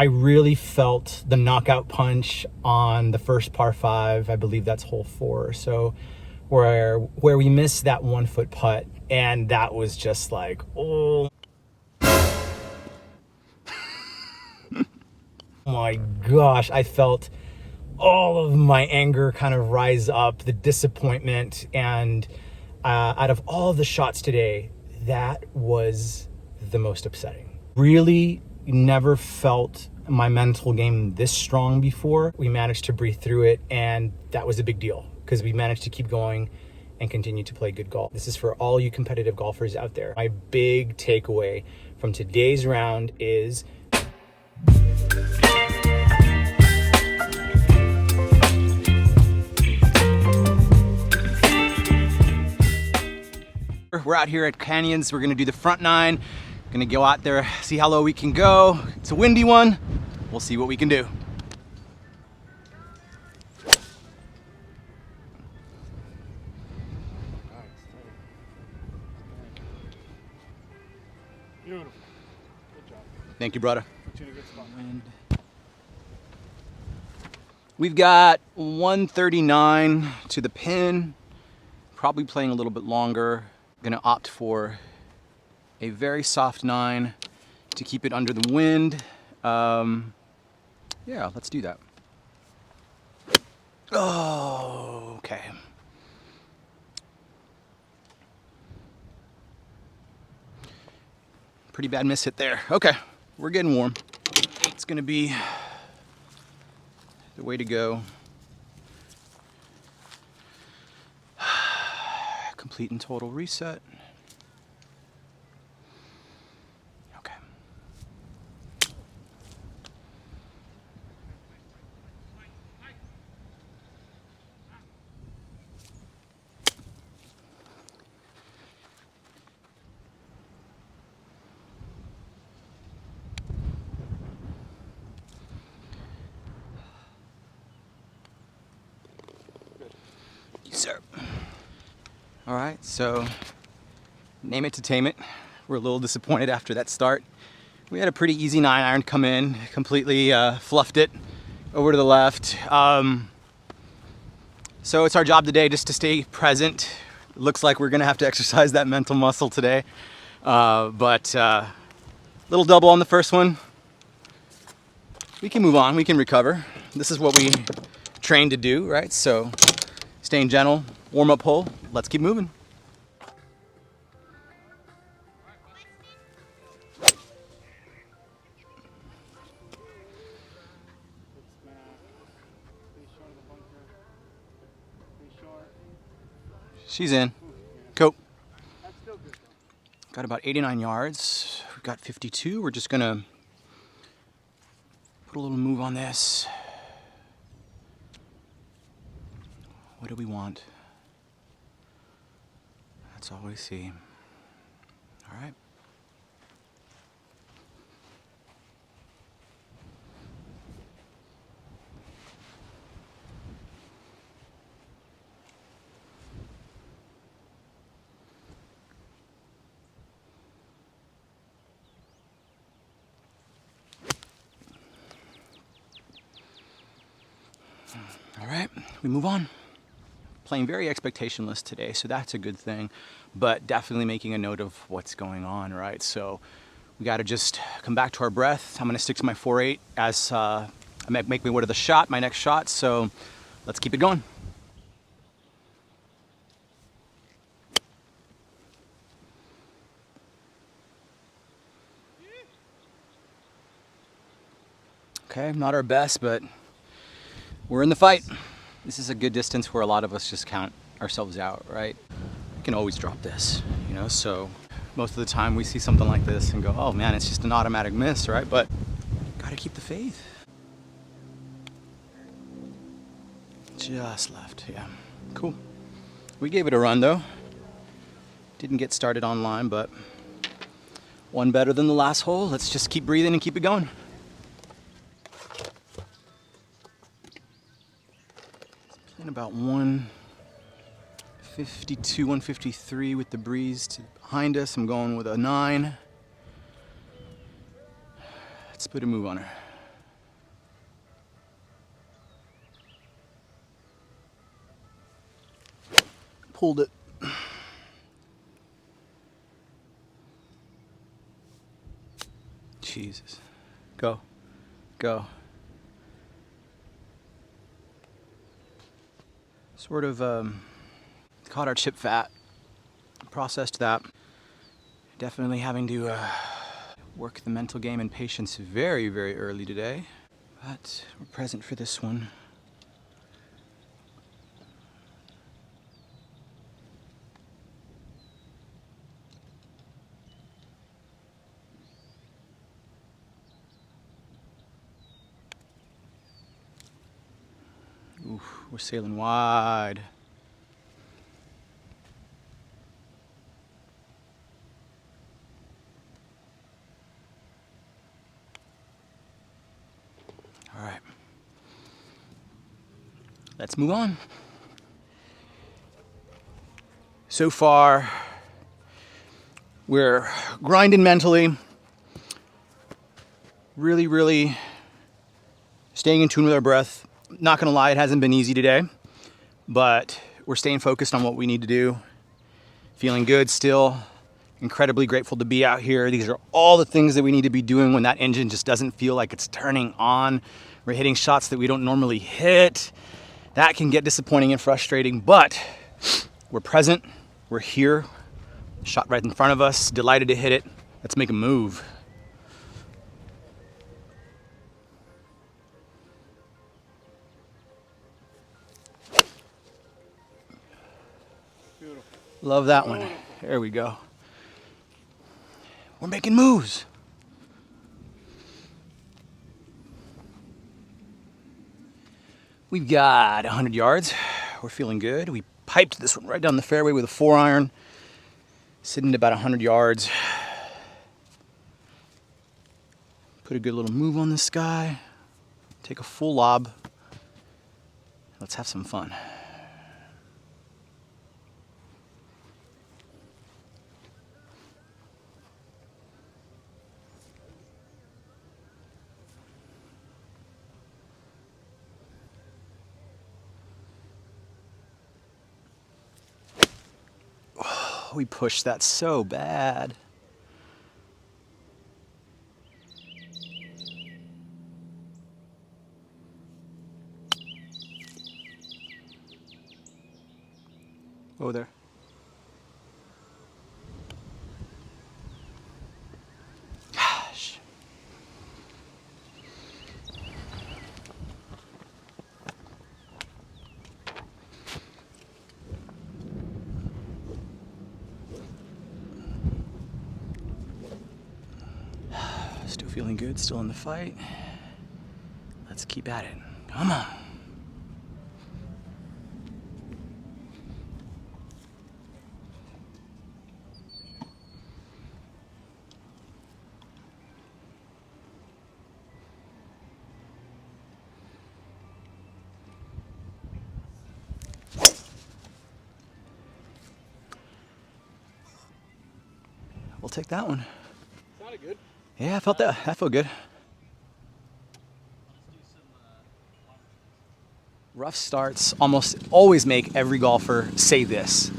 I really felt the knockout punch on the first par 5. I believe that's hole 4 or so, where we missed that 1 foot putt, and that was just like, oh my gosh, I felt all of my anger kind of rise up, the disappointment, and out of all the shots today, that was the most upsetting. Really never felt my mental game this strong before. We managed to breathe through it, and that was a big deal because we managed to keep going and continue to play good golf. This is for all you competitive golfers out there. My big takeaway from today's round is we're out here at Canyons. We're gonna do the front 9. Gonna go out there, see how low we can go. It's a windy one. We'll see what we can do. Beautiful. Good job. Thank you, brother. Put you in a good spot. We've got 139 to the pin. Probably playing a little bit longer. Gonna opt for a very soft 9 to keep it under the wind. Yeah, let's do that. Oh, okay. Pretty bad miss hit there. Okay, we're getting warm. It's gonna be the way to go. Complete and total reset. Okay. Yes, sir. All right, so name it to tame it. We're a little disappointed after that start. We had a pretty easy 9-iron come in, completely fluffed it over to the left. So it's our job today just to stay present. It looks like we're gonna have to exercise that mental muscle today. But little double on the first one. We can move on, we can recover. This is what we trained to do, right? So staying gentle, warm up hole, let's keep moving. She's in. Cool. Got about 89 yards. We've got 52. We're just gonna put a little move on this. What do we want? That's all we see. All right. All right, we move on. Playing very expectationless today, so that's a good thing, but definitely making a note of what's going on, right? So we got to just come back to our breath. I'm going to stick to my 4-8 as I make my way to the shot, my next shot, so let's keep it going. Okay, not our best, but we're in the fight. This is a good distance where a lot of us just count ourselves out, right? We can always drop this, you know? So most of the time we see something like this and go, oh man, it's just an automatic miss, right? But gotta keep the faith. Just left, yeah. Cool. We gave it a run though. Didn't get started online, but one better than the last hole. Let's just keep breathing and keep it going. In about 152, 153 with the breeze behind us. I'm going with a 9. Let's put a move on her. pulled it. Jesus. Go. Go. Sort of caught our chip fat, processed that. Definitely having to work the mental game and patience very, very early today. But we're present for this one. Oof, we're sailing wide. All right, let's move on. So far, we're grinding mentally, really staying in tune with our breath. Not gonna lie, it hasn't been easy today, but we're staying focused on what we need to do. Feeling good still, incredibly grateful to be out here. These are all the things that we need to be doing when that engine just doesn't feel like it's turning on. We're hitting shots that we don't normally hit. That can get disappointing and frustrating, but we're present, we're here, shot right in front of us, delighted to hit it. Let's make a move. Beautiful. Love that one. There we go. We're making moves. We've got 100 yards. We're feeling good. We piped this one right down the fairway with a 4-iron, sitting at about 100 yards. Put a good little move on this guy. Take a full lob. Let's have some fun. We pushed that so bad. Oh, there. Gosh. Still feeling good, still in the fight. Let's keep at it. Come on. We'll take that one. Sounded good. Yeah, I felt that. That felt good. Rough starts almost always make every golfer say this: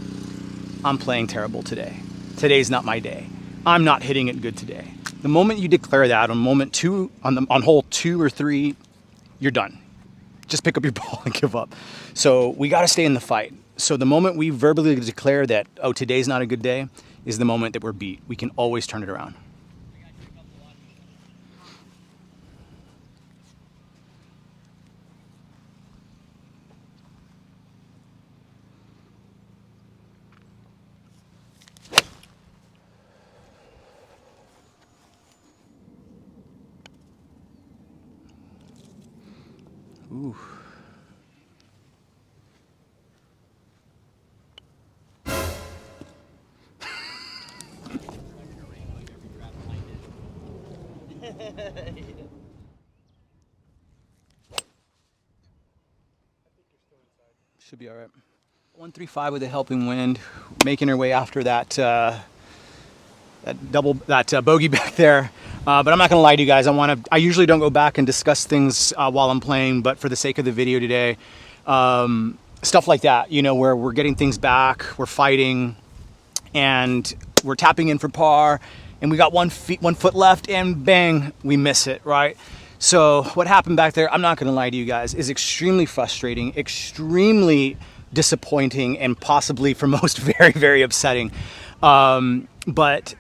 I'm playing terrible today. Today's not my day. I'm not hitting it good today. The moment you declare that on moment two, on hole 2 or 3, you're done. Just pick up your ball and give up. So we got to stay in the fight. So the moment we verbally declare that, oh, today's not a good day, is the moment that we're beat. We can always turn it around. Ooh. Should be all right. 135 with a helping wind, making her way after that bogey back there. But I'm not gonna lie to you guys. I usually don't go back and discuss things while I'm playing, but for the sake of the video today, stuff like that, you know, where we're getting things back, we're fighting, and we're tapping in for par, and we got 1 foot left, and bang, we miss it, right? So what happened back there, I'm not gonna lie to you guys, is extremely frustrating, extremely disappointing, and possibly for most very, very upsetting. But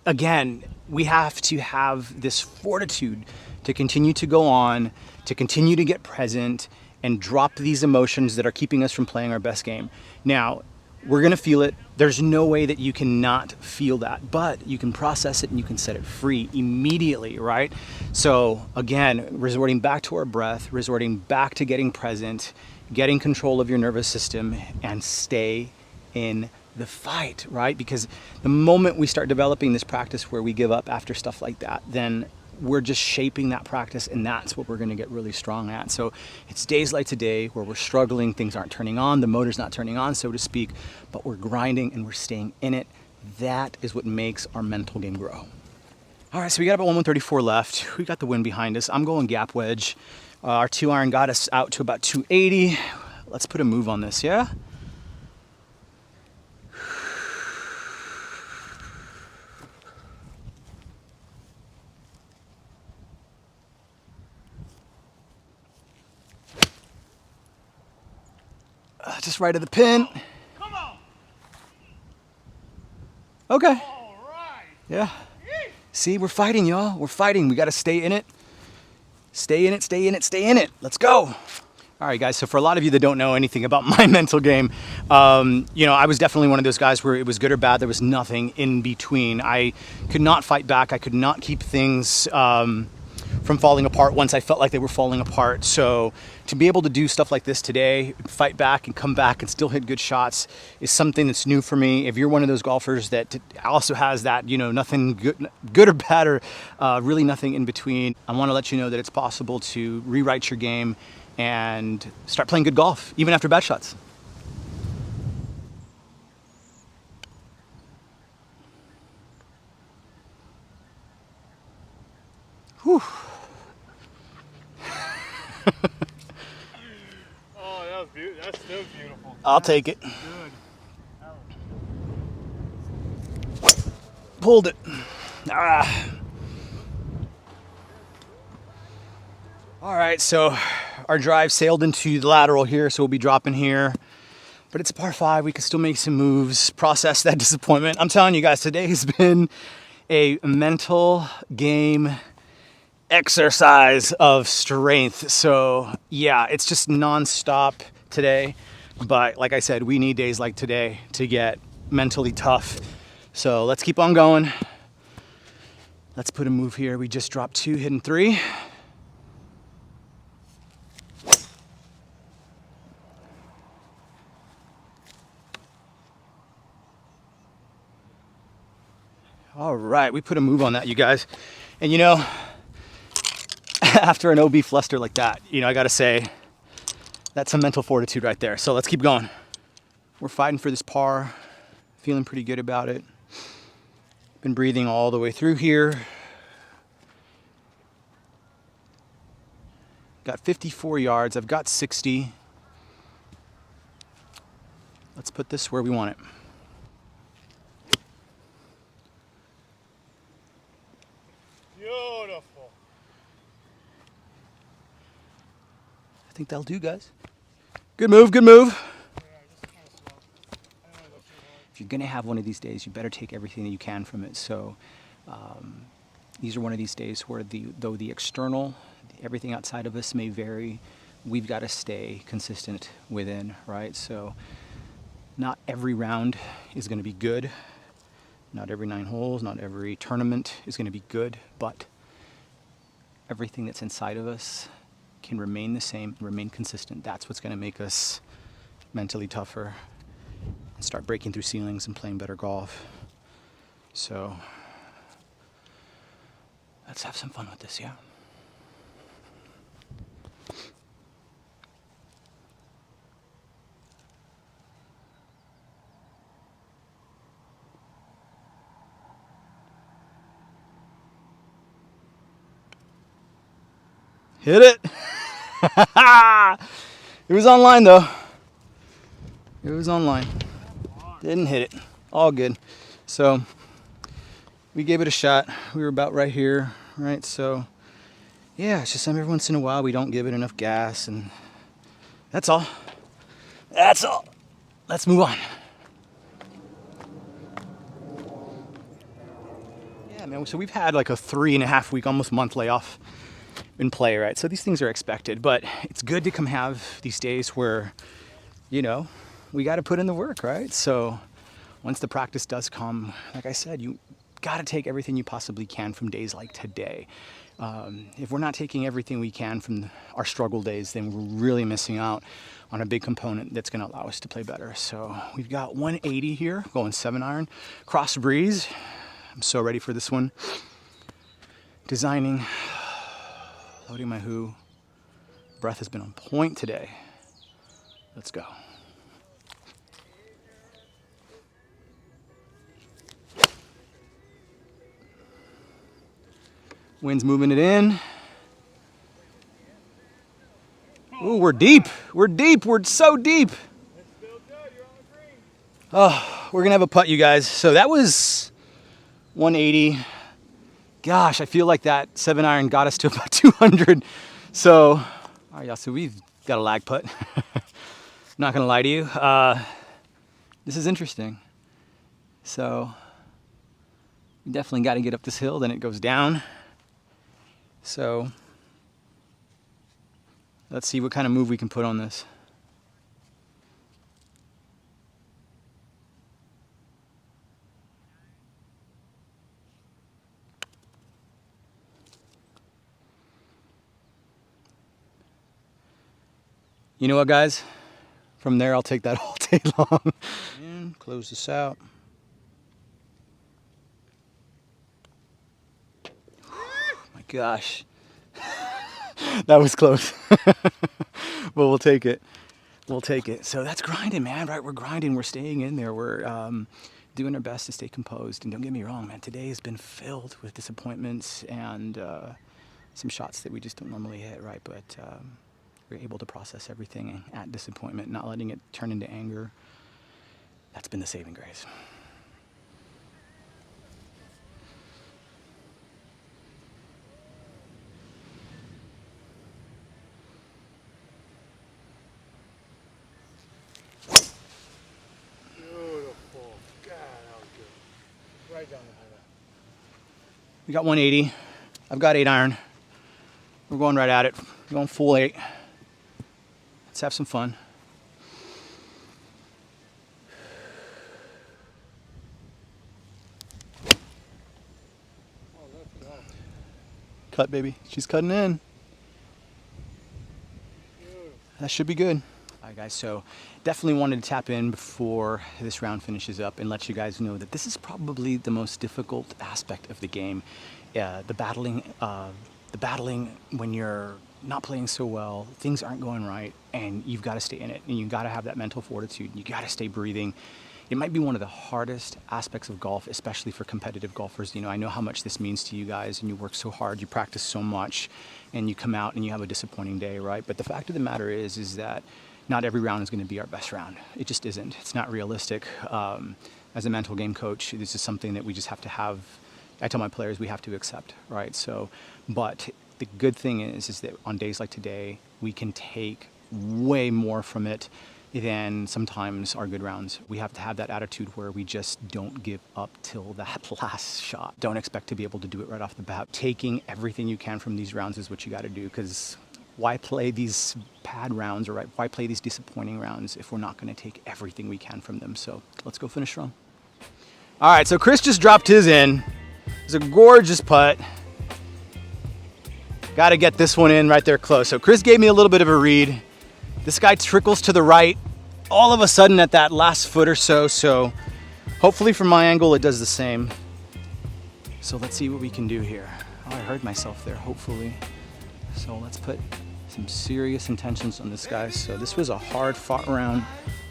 again, we have to have this fortitude to continue to go on, to continue to get present, and drop these emotions that are keeping us from playing our best game. Now, we're gonna feel it. There's no way that you cannot feel that, but you can process it and you can set it free immediately, right? So again, resorting back to our breath, resorting back to getting present, getting control of your nervous system, and stay in the fight, right? Because the moment we start developing this practice where we give up after stuff like that, then we're just shaping that practice, and that's what we're going to get really strong at. So it's days like today where we're struggling, things aren't turning on, the motor's not turning on, so to speak, but we're grinding and we're staying in it. That is what makes our mental game grow. All right, so we got about 134 left. We got the wind behind us. I'm going gap wedge. Our 2-iron got us out to about 280. Let's put a move on this, yeah? Just right of the pin. Come on. Okay. All right. Yeah. See, we're fighting, y'all. We're fighting. We got to stay in it. Stay in it, stay in it, stay in it. Let's go. All right, guys. So for a lot of you that don't know anything about my mental game, you know, I was definitely one of those guys where it was good or bad. There was nothing in between. I could not fight back. I could not keep things from falling apart once I felt like they were falling apart. So to be able to do stuff like this today, fight back and come back and still hit good shots, is something that's new for me. If you're one of those golfers that also has that, you know, nothing good or bad, or really nothing in between, I want to let you know that it's possible to rewrite your game and start playing good golf, even after bad shots. Whew. Oh, that was beautiful. That's still beautiful. I'll take it. Good. Pulled it. Ah. All right, so our drive sailed into the lateral here, so we'll be dropping here. But it's a par 5. We can still make some moves, process that disappointment. I'm telling you guys, today has been a mental game exercise of strength. So yeah, it's just nonstop today. But like I said, we need days like today to get mentally tough. So let's keep on going. Let's put a move here. We just dropped 2, hitting 3. All right, we put a move on that, you guys. And you know, after an OB fluster like that, you know, I gotta say, that's some mental fortitude right there. So let's keep going. We're fighting for this par, feeling pretty good about it. Been breathing all the way through here. Got 54 yards, I've got 60. Let's put this where we want it. Beautiful. I think that'll do, guys. Good move, good move. Yeah, just kind of slow. I know I look too hard. If you're gonna have one of these days, you better take everything that you can from it. So these are one of these days where though the external, everything outside of us may vary, we've got to stay consistent within, right? So not every round is going to be good. Not every 9 holes, not every tournament is going to be good, but everything that's inside of us can remain the same, remain consistent. That's what's going to make us mentally tougher and start breaking through ceilings and playing better golf. So let's have some fun with this, yeah? Hit it. It was online though. It was online. Didn't hit it. All good. So we gave it a shot. We were about right here, right? So yeah, it's just every once in a while we don't give it enough gas, and that's all. That's all. Let's move on. Yeah, man. So we've had like a 3.5 week, almost month layoff in play, right? So these things are expected, but it's good to come have these days where, you know, we got to put in the work, right? So once the practice does come, like I said, you got to take everything you possibly can from days like today. If we're not taking everything we can from our struggle days, then we're really missing out on a big component that's going to allow us to play better. So we've got 180 here, going 7-iron, cross breeze. I'm so ready for this one. Designing, loading my who. Breath has been on point today. Let's go. Wind's moving it in. Ooh, we're deep. We're deep. We're so deep. It's still good. You're on the green. Oh, we're gonna have a putt, you guys. So that was 180. Gosh, I feel like that 7-iron got us to about 200. So, all right, y'all. So we've got a lag putt. Not gonna lie to you. This is interesting. So we definitely got to get up this hill. Then it goes down. So let's see what kind of move we can put on this. You know what, guys? From there, I'll take that all day long. And close this out. My gosh. That was close. But we'll take it. We'll take it. So that's grinding, man, right? We're grinding. We're staying in there. We're doing our best to stay composed. And don't get me wrong, man. Today has been filled with disappointments and some shots that we just don't normally hit, right? But we're able to process everything at disappointment, not letting it turn into anger. That's been the saving grace. Beautiful. God, that was good. Right down the middle. We got 180. I've got 8-iron. We're going right at it. We're going full 8. Let's have some fun. Oh, let's go. Cut, baby. She's cutting in. Beautiful. That should be good. All right, guys, so definitely wanted to tap in before this round finishes up and let you guys know that this is probably the most difficult aspect of the game. The battling when you're not playing so well, things aren't going right, and you've got to stay in it, and you've got to have that mental fortitude, and you got to stay breathing. It might be one of the hardest aspects of golf, especially for competitive golfers. You know, I know how much this means to you guys, and you work so hard, you practice so much, and you come out and you have a disappointing day, right? But the fact of the matter is that not every round is going to be our best round. It just isn't. It's not realistic. As a mental game coach, this is something that we just have to have. I tell my players we have to accept, right? So, but the good thing is that on days like today, we can take way more from it than sometimes our good rounds. We have to have that attitude where we just don't give up till that last shot. Don't expect to be able to do it right off the bat. Taking everything you can from these rounds is what you got to do, because why play these bad rounds, or why play these disappointing rounds if we're not going to take everything we can from them? So let's go finish strong. All right, so Chris just dropped his in. It's a gorgeous putt. Got to get this one in right there close. So Chris gave me a little bit of a read. This guy trickles to the right all of a sudden at that last foot or so. So hopefully from my angle, it does the same. So let's see what we can do here. Oh, I heard myself there, hopefully. So let's put some serious intentions on this guy. So this was a hard fought round.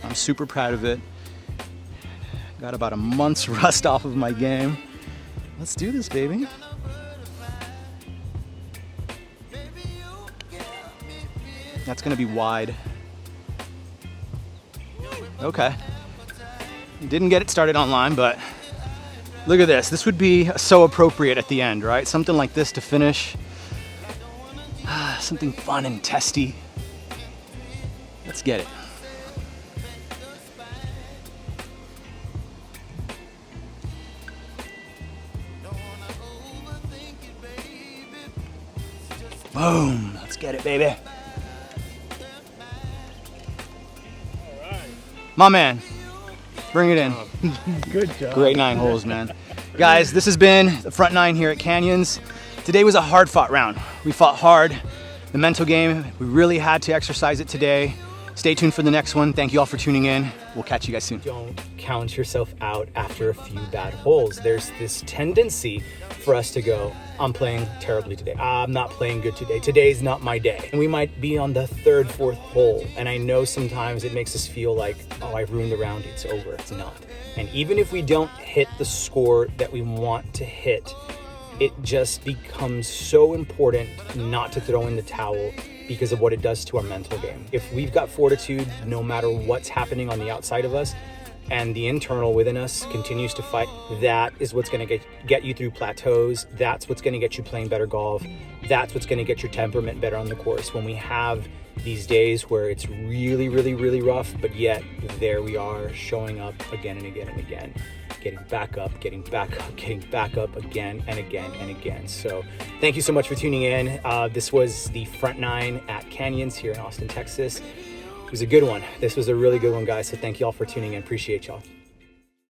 I'm super proud of it. Got about a month's rust off of my game. Let's do this, baby. That's gonna be wide. Okay. Didn't get it started online, but look at this. This would be so appropriate at the end, right? Something like this to finish. Something fun and testy. Let's get it. Boom. Let's get it, baby. All right. My man. Bring it in. Good job. Great 9 holes, man. Guys, this has been the front 9 here at Canyons. Today was a hard fought round. We fought hard. The mental game, we really had to exercise it today. Stay tuned for the next one. Thank you all for tuning in. We'll catch you guys soon. Don't count yourself out after a few bad holes. There's this tendency for us to go, I'm playing terribly today. I'm not playing good today. Today's not my day. And we might be on the 3rd, 4th hole. And I know sometimes it makes us feel like, oh, I ruined the round, it's over. It's not. And even if we don't hit the score that we want to hit, it just becomes so important not to throw in the towel because of what it does to our mental game. If we've got fortitude, no matter what's happening on the outside of us, and the internal within us continues to fight, that is what's gonna get you through plateaus. That's what's gonna get you playing better golf. That's what's gonna get your temperament better on the course. When we have these days where it's really, really, really rough, but yet there we are showing up again and again and again, getting back up, getting back up, getting back up again and again and again. So thank you so much for tuning in. This was the front 9 at Canyons here in Austin, Texas. It was a good one. This was a really good one, guys. So thank you all for tuning in. Appreciate y'all.